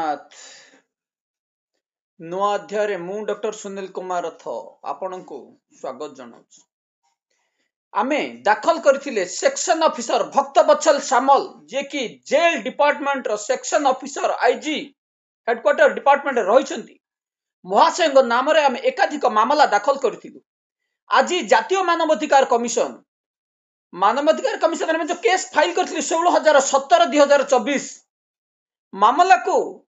जगन्नाथ नुआ अध्याय मु डॉक्टर सुनील कुमार रथ आपण को स्वागत जनाऊँ। आमे दाखल करथिले सेक्शन ऑफिसर भक्तवत्सल सामल जे कि जेल डिपार्टमेंट रो section officer IG headquarter department रहिसंती महाशय नाम रे आमे एकाधिक मामला दाखल करथिलु। आज जातीय मानवाधिकार कमिशन में जो केस फाइल करथिले 16/17/2024 मामला को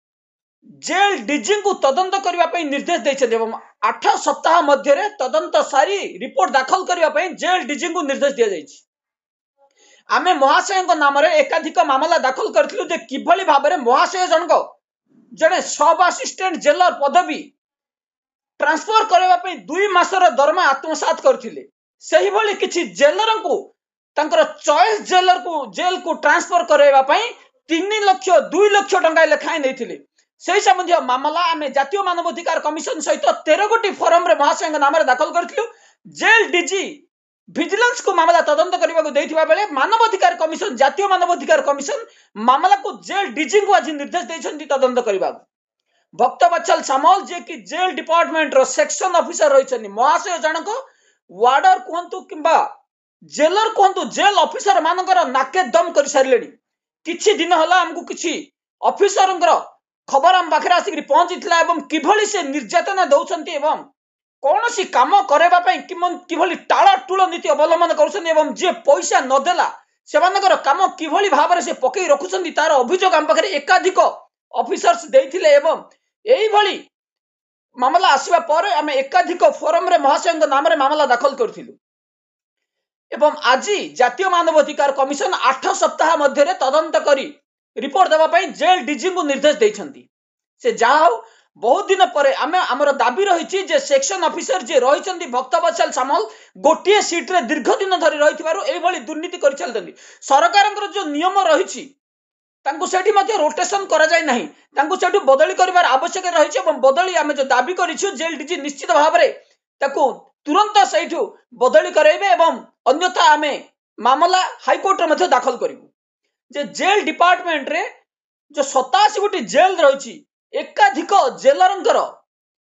जेल डीजी को तदंत करने निर्देश देते 8 सप्ताह मध्य तदंत सारी रिपोर्ट दाखल करने जेल डीजी को निर्देश दि जाए। आमे महाशय नाम एकाधिक मामला दाखल करूँ किभली भाव में महाशय जनक जड़े सब असिस्टेंट जेलर पदवी ट्रांसफर करने 2 मासर दरमा आत्मसात करथिले। सही भली किछि जेलर को तंकर चॉइस जेल को ट्रांसफर करने 3 लाख 2 लाख टंका लेखाएं नहीं। से संबंधी मामला आमे जातीय मानवाधिकार कमिशन सहित 13 गोटी फोरम रे महाशय नाम दाखल करथिलु। जेल डीजी विजिलेंस को मामला तदंत करने को देथिबा बेले मानवाधिकार कमिशन जातीय मानवाधिकार कमिशन मामला को जेल डीजी को आज निर्देश देछंती तदंत करबा। भक्तवत्सल सामल जे कि जेल डिपार्टमेंट रो सेक्शन ऑफिसर रहिछनी महाशय जनक वार्डर कोहंतु किंबा जेलर कोहंतु जेल ऑफिसर मानकर नाके दम कर सारलेनी। किछि दिन हला हमकु किछि ऑफिसरंकर खबर हम पाखे आसिक पहुंची किभली से निर्यातना दौरान एवं कौन सी काम करने किभली टालटूल नीति अवलंबन कर जे पैसा नदेला से काम किभली भाव से पकई रखुंट तार अभियोग आम पाखे एकाधिक ऑफिसर्स देथिले एवं एही भली मामला आसीबा पर आम एकाधिक फोरम रे महाशय नाम रे मामला दाखल करथिलु। एवं आज जातीय मानवाधिकार कमिशन 8 सप्ताह मध्य तदंत करी रिपोर्ट देवाई जेल डीजी को निर्देश देछंती। से जाओ बहुत दिन पर आमे हमर दाबी रही जे सेक्शन ऑफिसर जे रहिछंती भक्तवत्सल सामल गोटिए सीट रे दीर्घ दिन धरी रहिथिबारु एई भली दुर्नीति करि चलतंती। सरकारंकर जो नियम रहिछि तांकु सेठी मध्ये रोटेशन करा जाय नाही, तांकु सेठी बदली करिवार आवश्यक रहिछि एवं बदली आमे जो दाबी करिछु जेल डीजी निश्चित भाव रे ताकु तुरंत सेठु बदली करैबे एवं अन्यथा आमे मामला हाई कोर्ट रे मध्ये दाखल करिवु। जे जेल डिपार्टमेंट रे जो 87 गोटी जेल रही एकाधिक जेलरंकर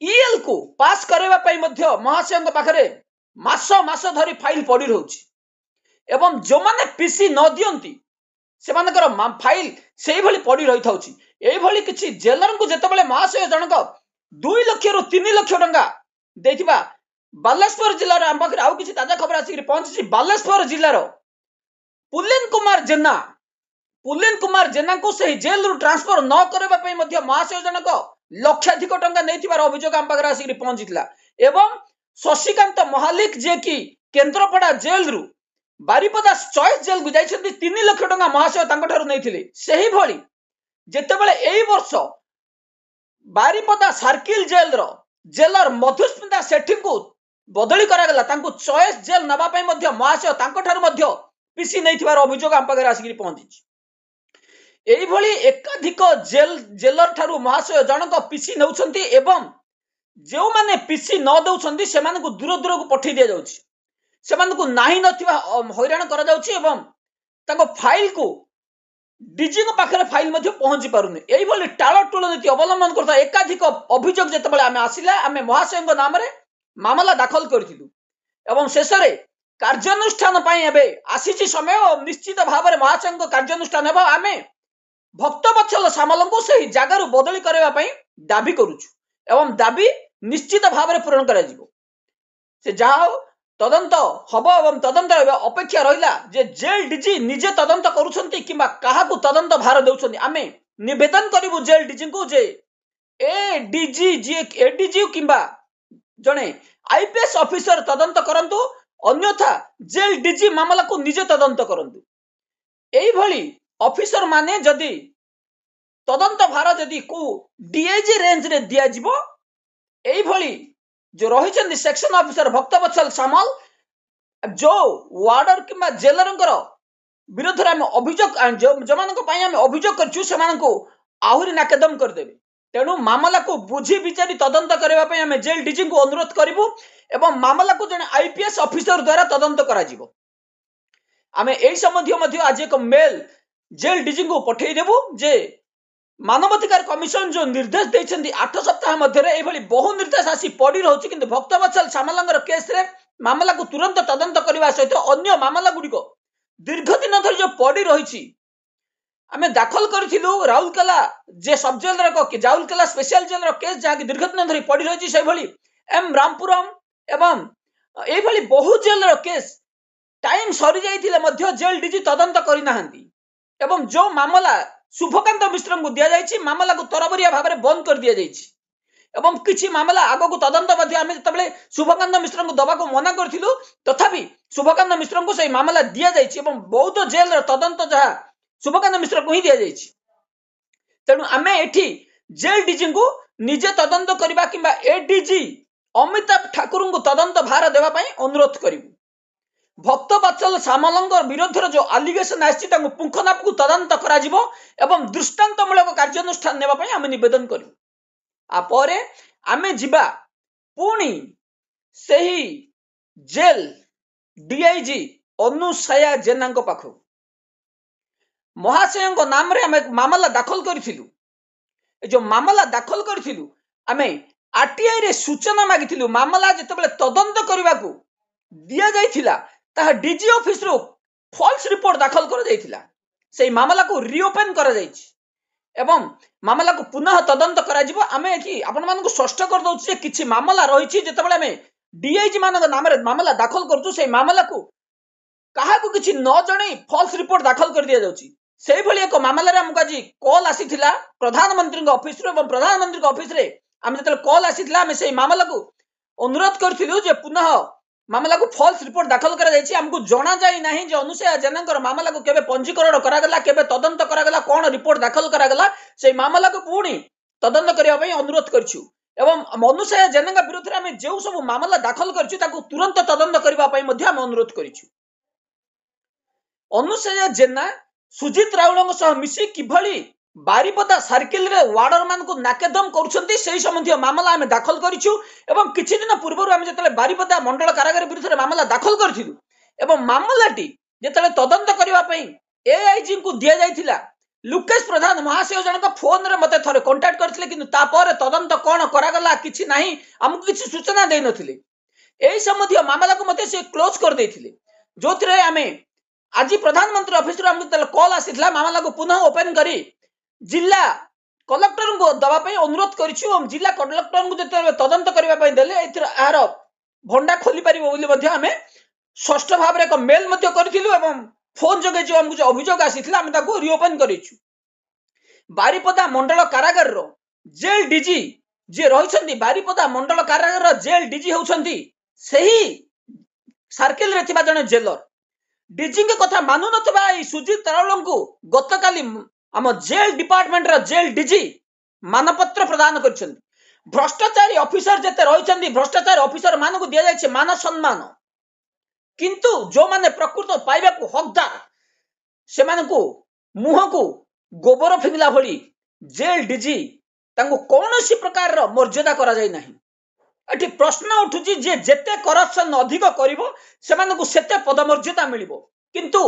ईएल को पास करने महाशय पाखे मास मास धरी फाइल पड़ी रही एवं जो माने पीसी न दियंती से फाइल से भली पड़ी रही था। किसी जेलर को जितेबाला महाशय जनक 2 लाख रु 3 लाख टंका देथिबा बालेश्वर जिलार आम पाखे आउ किसी ताजा खबर आसिक पहुंची। बालेश्वर जिलार पुलिन कुमार जेना को सही जेल रु ट्रांसफर न करबा महाशय जनक लक्षाधिक टंका नहीं अभियोग आम पाखे आसिक पहुंची। एवं शशिकांत महालिक जे कि केन्द्रापड़ा जेल रु बारिपदा चॉइस जेल को जाइछंती 3 लाख टंका महाशय तांकठारु नैथिले। सही भली जेतेबेले एई वर्ष बारिपदा सर्किल जेल रो जेलर मधुस्मिता सेठी को बदली करागला तांकु चॉइस जेल नबा पई मध्ये महाशय तांकठारु मध्ये पीसी नैथिबार अभियोग आम पाखे आसिक पहुंची। एई भली एकाधिक जेलर ठारू महाशय जनक पीसी नौछंती एवं जो माने पीसी न दउछंती से माने को दूर दूर को पठै दिया जाउछि, से माने को नाही नथिबा हैरान करा जाउछि एवं ताको फाइल को डीजी को पाखरे फाइल मध्ये पहुंची पारुनी। एई भली टालटूल नीति अवलंबन करता एकाधिक अभियोग जेतेबेले आमे आसिला आमे महाशय नाम रे मामला दाखल करथिलु एवं शेष रे कार्यानुष्ठान पई एबे आसीछि समय निश्चित भाव में महाशय कार्यानुष्ठान हेबा आमे भक्तवत्सल सामल को सही जगार बदली करने दाबी करुचु एवं दाबी निश्चित भाव में पूरण करा जिवो। से जाओ तदंत हब एवं तदंत अपेक्षा रहिला जे जेल डीजी निजे तदंत करुछंती किंबा काहाकू तदंत भार देउछंती। आमे निवेदन करिवु जेल डीजी को जे एडीजी किंबा जणे आईपीएस ऑफिसर तदंत करंतु, अन्यथा जेल डीजी मामला को निजे तदंत करंतु। एई भली ऑफिसर माने जदि तदंत भार जदि को डीआईजी रेंज रे दिया जिवो एई भली जो रही सेक्शन ऑफिसर भक्तवत्सल सामल जो वार्डर किंबा जेलरंकर विरोध रे अभियोग जो मानक पई हम अभियोग करछु से मानक आहुरी नाकेदम कर देबे। तेणु मामला को बुझी विचारी तदंत करबा पई हम जेल डीजी को अनुरोध करिवु एवं मामला को जने आईपीएस ऑफिसर द्वारा तदंत करा जिवो। आमे एई संबंधी आज एक मेल जेल डीजी को पठेई देबु जे मानवाधिकार कमिशन जो निर्देश देइछन्ती 8 सप्ताह मध्यरे एभली बहु निर्देश आसी पड़ी रहउछि किंतु भक्तवत्सल सामलंगर केस रे मामला को तुरंत तदंत करबा सहित अन्य मामला गुडिको दीर्घ दिन धरि जो पड़ी रहिछि आमे दाखल करथिलु राउरकेला जे सब जेल रो राउरकेला स्पेशल जेल रो केस जहा कि दीर्घ दिन धरि पड़ी रहिछि से भली एम रामपुरम एवं एभली बहु जेल रो केस टाइम सरी जाइथिले मध्य जेल डीजी तदंत करि नाहंती एवं जो मामला शुभकांत मिश्र को दिया जाइछि मामला को तरबरिया भाबरे बंद कर दिया जाइछि एवं किछि मामला आगो को तदंत मध्य आमे जतबेले शुभकांत मिश्र को दबा को मना करथिलु तथापि शुभकांत मिश्र को सही मामला दिया जाइछि एवं बौद्ध जेल रो तदंत जहा शुभकांत मिश्र को ही दिया जाइछि तेनु आमे एठी जेल डीजी को निजे तदंत करबा किबा एडीजी अमिताभ ठाकुर को तदंत भार देबा पई अनुरोध करिवु भक्तवत्सल सामलंगर विरुद्ध जो आलिगेशन आछि तांको पुंखनाप को तदंत करा जिवो एवं दृष्टांतमूलक कार्यानुष्ठान नेबा पई आमे निवेदन करिवु आ परे आमे जिबा पुणी सही जेल डीआईजी अनुसया जेनांको पाखो महाशयंको नाम रे आमे मामला दाखल करिथिलु जो मामला दाखल करिथिलु आमे आरटीआई रे सूचना मागिथिलु मामला जेतेबेले तदंत करबा को दिया जाइथिला ता डीजी ऑफिस रो फॉल्स रिपोर्ट दाखल कर जाइथिला सेही मामला को रीओपन करा जाइछि एवं मामला को पुनः तदंत करा जिवो आमे एठी आपन मान को स्पष्ट कर दउछि जे किछि मामला रहिछि जेतेबेले आमे डीआईजी मानक नाम रे मामला दाखल करछु सेही मामला को काहा को किछि न जणै फॉल्स रिपोर्ट दाखल कर दिया जाउछि सेही भली एक मामला रे हमको आज कॉल आसीथिला प्रधानमंत्री को ऑफिस रो एवं प्रधानमंत्री को ऑफिस रे हम जतले कॉल आसीथिला हम सेही मामला को अनुरोध करथिलु जे पुनः मामला को फॉल्स रिपोर्ट दाखल करा जाइछि हमको जणा जाई नाही जे अनुसया जनकर मामला को केबे पंजीकरण करा गला केबे तदंत करा गला कोन रिपोर्ट दाखल करा गला सेही मामला को पुणी तदंत करिया पई अनुरोध करछु एवं अनुसया जनका विरुद्ध रे हम जेउ सब मामला दाखल करछु ताको तुरंत तदंत करिबा पई मध्ये हम अनुरोध करछु अनुसया जेना सुजित राउलंग सह मिसी किभली बारिपदा सर्किल रे वार्डर मान को नाकेदम करूछंती सेही संबंधी मामला हम दाखल करिछु एवं किछि दिन पूर्व हम जतले बारिपदा मंडल कारागार विरुद्ध मामला दाखल करथिलु एवं मामलाटी जतले तदंत करिबा पई एआईजी को दिया जाइथिला लुकेश प्रधान महाशय जनक फोन रे मते थरे कांटेक्ट करथिले किंतु ता पर तदंत कोन करा गला किछि नाही हमकु किछि सूचना देइ नथिले एही संबंधी मामला को मते से क्लोज कर देथिले जोथरे हमें आज प्रधानमंत्री ऑफिस रो हमकु कॉल आसीथिला मामला को पुनः ओपन करी जिला कलेक्टर को दबा पई अनुरोध करिछु हम जिला कलेक्टर को जते तदंत करबा पई देले एथर आर भंडा खोली परिबो बोली मध्ये हमें स्पष्ट भाव रे एक मेल मध्ये करथिलु एवं फोन जगे जो हमकु अभियोग आसीथिला हम ताको रीओपन करिछु बारिपदा मंडल कारागार रो जेल डीजी जे रहिसंती बारिपदा मंडल कारागार रो जेल डीजी होउसंती सही सर्किल रे थिबा जने जेलर डीजी के कथा मानु नथबा ई सुजित राउलंग को गतकाली आम जेल डिपार्टमेंट रा जेल डीजी मानपत्र प्रदान करछंती भ्रष्टाचारी ऑफिसर जते रहिसंती भ्रष्टाचारी ऑफिसर मान को दिया जाय मान सम्मान किंतु जो माने प्रकृत पाइबा को हकदार से माने को मुह को गोबर फिंगला भली जेल डीजी तांको कोनोसी प्रकार रो मर्यादा करा जाय नाही एठी प्रश्न उठुची जे जेते करप्शन अधिक करिवो से माने को सेते पदमर्यादा मिलिवो किंतु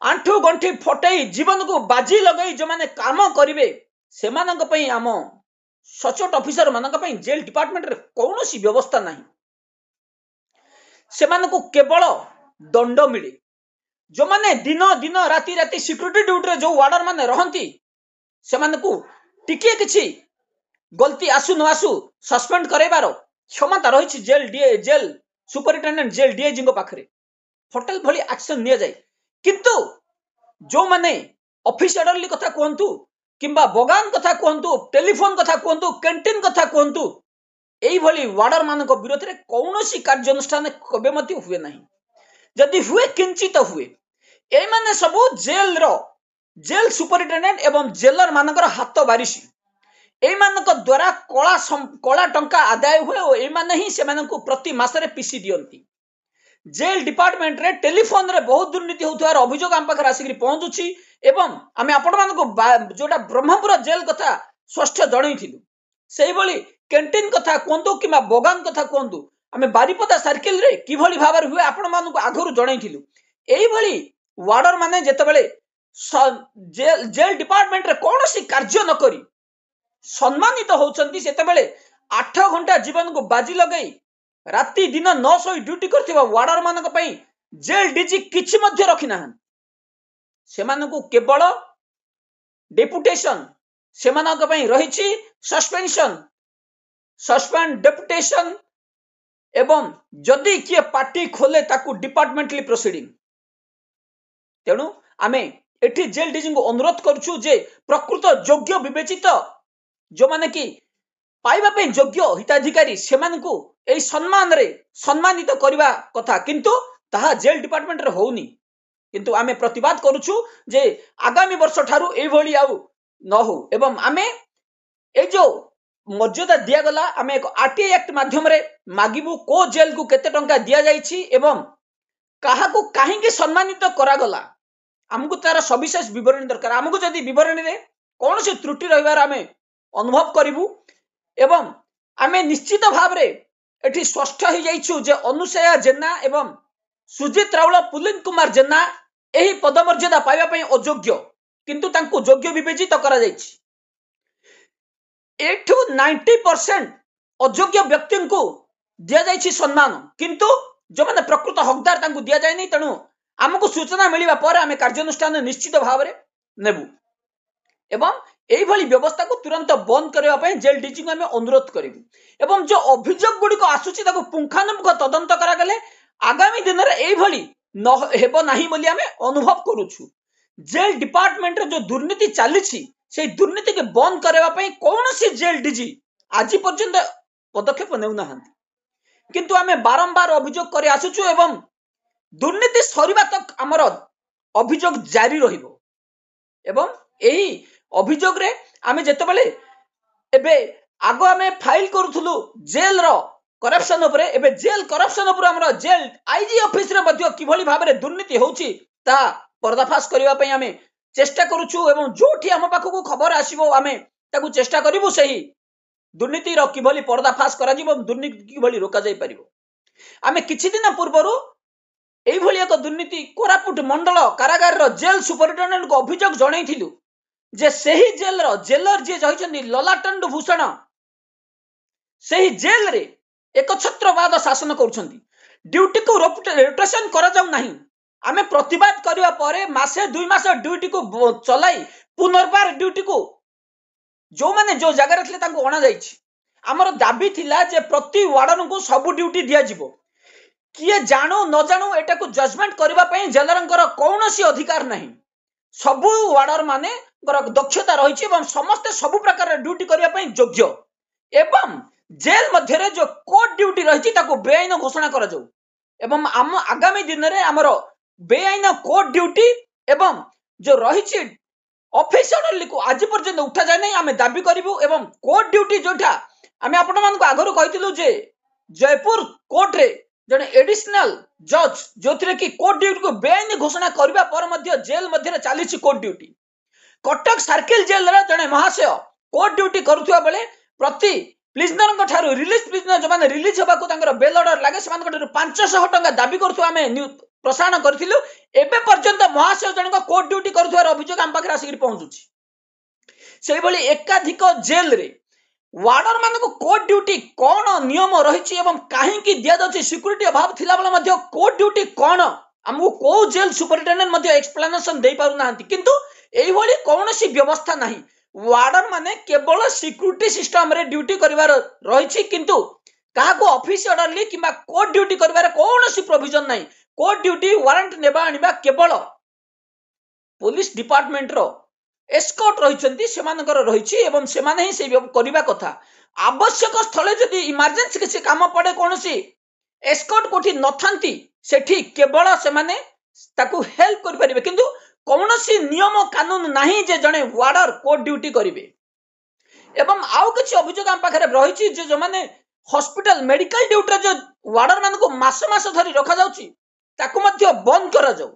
आंठू गंठी फटई जीवन को बाजी लगई जो माने काम करिवे से मानक पई आम सचोट ऑफिसर मानक पई जेल डिपार्टमेंट रे कोनोसी व्यवस्था नाही से मानक केवल दंड मिले जो माने दिन दिन राति राति सिक्युरिटी ड्यूटी रे जो वार्डर माने रहंती से मानक टिके किछि गलती आसु न आसु सस्पेंड करैबार क्षमता रहिछि जेल सुपरिटेंडेंट जेल डीआईजी को पाखरे होटल भली एक्शन निया जाय किंतु जो माने ऑफिस ऑर्डरली कथा कहंतु किंबा बगान कथा कहंतु टेलीफोन कथा कहंतु कैंटीन कथा कहंतु एई भली वार्डर मानक विरोध रे कोनोसी कार्यानुष्ठान कबे मति हुए नाही जदि हुए किंचित हुए ए माने सब जेल सुपरिटेंडेंट एवं जेलर मानकर हाथ बारिशी ए मानक द्वारा कला टंका आदाय हुए और ए माने ही से मानक प्रति मासरे पीसी दियंती जेल डिपार्टमेंट रे टेलीफोन रे बहुत दुर्नीति होथार अभियोग हम पाखर आसिकरी पहुंचुची एवं आमे आपण मानको जोटा ब्रह्मपुर जेल कथा स्पष्ट जणैथिलु सेही भली कैंटीन कथा कोंतु किमा बगान कथा कोंतु आमे बारिपदा सर्किल रे किभली भाबर हुए आपण मानको आगरु जणैथिलु एही भली वार्डर माने जेतेबेले जेल डिपार्टमेंट रे कोनोसी कार्य न करी सम्मानित होउछंती सेतेबेले 8 घंटा जीवन को बाजी लगई राति दिन 900 ड्यूटी करथिबा वार्डर मानक पई जेल डीजी किछि मध्य रखिना सेमानकु केवल डेपुटेशन सेमानक पई रहिछि सस्पेंशन सस्पेंड डेपुटेशन एवं जदि किए पार्टी खोले ताकू डिपार्टमेंटली प्रोसीडिंग तेणु आमे एठी जेल डीजी को अनुरोध करछु जे प्रकृत योग्य विवेचित जो माने कि पाइबा पे योग्य हिताधिकारी सेमानकु एई सम्मान रे सम्मानित करबा कथा किंतु ताहा जेल डिपार्टमेंट रे होउनी किंतु आमे प्रतिवाद करूछु जे आगामी वर्ष ठारू एई भली आउ न हो एवं आमे ए जो मर्यादा दिया गला आमे एक आरटीआई एक्ट माध्यम रे मागिबु को जेल को केते टंका दिया जाईछि एवं काहा को काहे के सम्मानित करा गला हमकु तार सविशेष विवरण दरकार हमकु जदी विवरण रे कौन से त्रुटि रहिबार आमे अनुभव करिवु एवं आमे निश्चित भाव रे एठी स्पष्ट हो जाइछु जे अनुसया जेना एवं सुजित राउल पुलिन कुमार जेना एही पदमर्यादा पाइबा पई अयोग्य किंतु तांकु योग्य विवेचित करा जाइछि 8 to 90% अयोग्य व्यक्ति को दिया जाइछि सम्मान किंतु जो माने प्रकृत हकदार तांकु दिया जाय नै तणु हमकु सूचना मिलिबा पर आमे कार्यानुष्ठान निश्चित भाव रे नेबु एवं एही भली व्यवस्था को तुरंत बंद करबा पई जेल डीजी को आमे अनुरोध करिबु एवं जो अभियोग गुडी को आसुछि ताको पुंखानुपुंख तदंत करा गले आगामी दिन रे एही भली न हेबो नाही बोली आमे अनुभव करूछु जेल डिपार्टमेंट रे जो दुर्नीति चालिछि से दुर्नीति के बंद करबा पई कौन सी जेल डीजी आज पर्यंत पदक्षेप नेउ नाहंती किंतु आमे बारंबार अभियोग करे आसुछु एवं दुर्नीति सरीबा तक हमर अभियोग जारी रहिबो एवं एही अभियोग रे आमे जेतेबेले एबे आगो आमे फाइल करूथुलु जेल रो करप्शन उपरे एबे जेल करप्शन उपरे हमर जेल आईजी ऑफिस रे मध्य किभली भाबे रे दुर्नीति होउची ता पर्दाफाश करबा पई आमे चेष्टा करूछु एवं जोठी हम पाखकु खबर आसीबो आमे ताकू चेष्टा करिवु सही दुर्नीति रो किभली पर्दाफाश करा जिवो दुर्नीति किभली रोका जाय परिबो आमे किछि दिन पूर्वरु एई भली एक दुर्नीति कोरापुट मंडल कारागार रो जेल सुपरिटेंडेंट को अभियोग जणाइथिलु जे सही जेल रो जेलर जे जहिचंदी ललाटंड भूषण सही जेल रे एक छत्रवाद शासन करूछंदी ड्यूटी को रोटेशन करा जाउ नाही आमे प्रतिवाद करिवा परे मासे 2 मास ड्यूटी को चलाई पुनर्बार ड्यूटी को जो माने जो जगह रखले तांको अणा जाईछि हमर दाबी थिला जे प्रति वार्डन को सब ड्यूटी दिया जिवो किए जानो न जानो एटा को जजमेंट करबा पई जेलरंकर कोनोसी अधिकार नाही सब वार्डर माने दक्षता रहिछि एवं समस्त सब प्रकार ड्यूटी करबा पई योग्य एवं जेल मध्य रे जो कोर्ट ड्यूटी रहिछि ताको बेआईन घोषणा करा जाऊ एवं हम आगामी दिन रे हमर बेआईन कोर्ट ड्यूटी एवं जो रहिछि ऑफिस ऑर्डर को आज पर्यंत उठा जाय नै आमे दाबी करिवु एवं कोर्ट ड्यूटी जोठा आमे आपण मान को आगरो कहितलु जे जयपुर कोर्ट रे जने एडिशनल जज जोथरे की कोर्ट ड्यूटी को बेआईन घोषणा करबा पर मध्य जेल मध्य रे चालीछि court duty Cuttack circle jail रे जने महाशय कोर्ट ड्यूटी करूथुवा बेले प्रति प्रिजनर को ठारू रिलीज प्रिजनर जो माने रिलीज होबा को तांकर बेल ऑर्डर लागे समान को ठारू 500 टका दाबी करथु आमे प्रसारण करथिलु एबे पर्यंत महाशय जन को कोर्ट ड्यूटी करथुवार अभियोग हम पाखरे आसिक पहुंचुछि सेही भली एकाधिक जेल रे वार्डर मान को कोर्ट ड्यूटी कौन नियम रही एवं कहीं दिया जाउछि सिक्यूरिटी अभाव थिला बेले मध्य कोर्ट ड्यूटी कौन हमको को जेल सुपरिटेंडेंट मध्य एक्सप्लेनेशन दे पारु नाहंती किंतु एही भली कोनोसी व्यवस्था नाही वार्डर माने केवल सिक्यूरिटी सिस्टम रे ड्यूटी करिवार रहिछि किंतु काहा को ऑफिस ऑर्डरली किबा कोर्ट ड्यूटी करिवार कोनोसी प्रोविजन नाही कोर्ट ड्यूटी वारंट नेबा आनिबा केवल पुलिस डिपार्टमेंट रो एस्कॉर्ट रहिचंती सेमानकर रहिछि एवं सेमाने ही से करिबा कथा आवश्यक स्थले जदि इमरजेंसी किसी काम पड़े कोनोसी एस्कॉर्ट कोठी नथांती सेठी केवल सेमाने ताकू हेल्प करि परिबे किंतु कोनोसी नियम कानून नाही जे जने वार्डर कोर्ट ड्यूटी करिवे एवं आउ किछि अभियोग हम पाखरे रहिछि जे जो माने हॉस्पिटल मेडिकल ड्यूटी जो वार्डर मान को मास मास धरि रखा जाउछि ताकू मध्य बंद करा जाऊ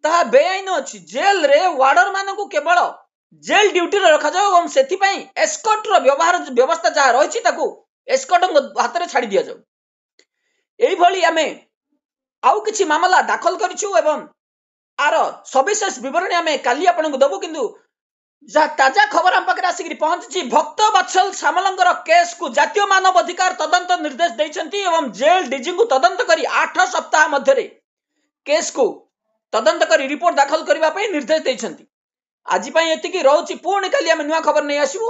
ता बेआईन अछि जेल रे वार्डर मान को केवल जेल ड्यूटी रे रखा जाऊ एवं सेति पई एस्कॉर्ट रो व्यवहार व्यवस्था जा रहिछि ताकू एस्कॉर्ट हाथ रे छाडी दिया जाऊ एई भली आमे आउ किछि मामला दाखल करिछु एवं आर सविशेष विवरण आमे काली आपन को दबो किंतु जहाँ ताजा खबर आम पाखे आसिक पहुंची भक्त वत्सल सामलंकर केस को जातीय मानव अधिकार तदंत निर्देश देइछन्ति एवं जेल डीजी को तदंत करी 8 सप्ताह मध्य केस को तदंत करी रिपोर्ट दाखल करने निर्देश देइछन्ति। आज एतिकी रोची पुणी काली आम नुआ खबर नहीं आसबू।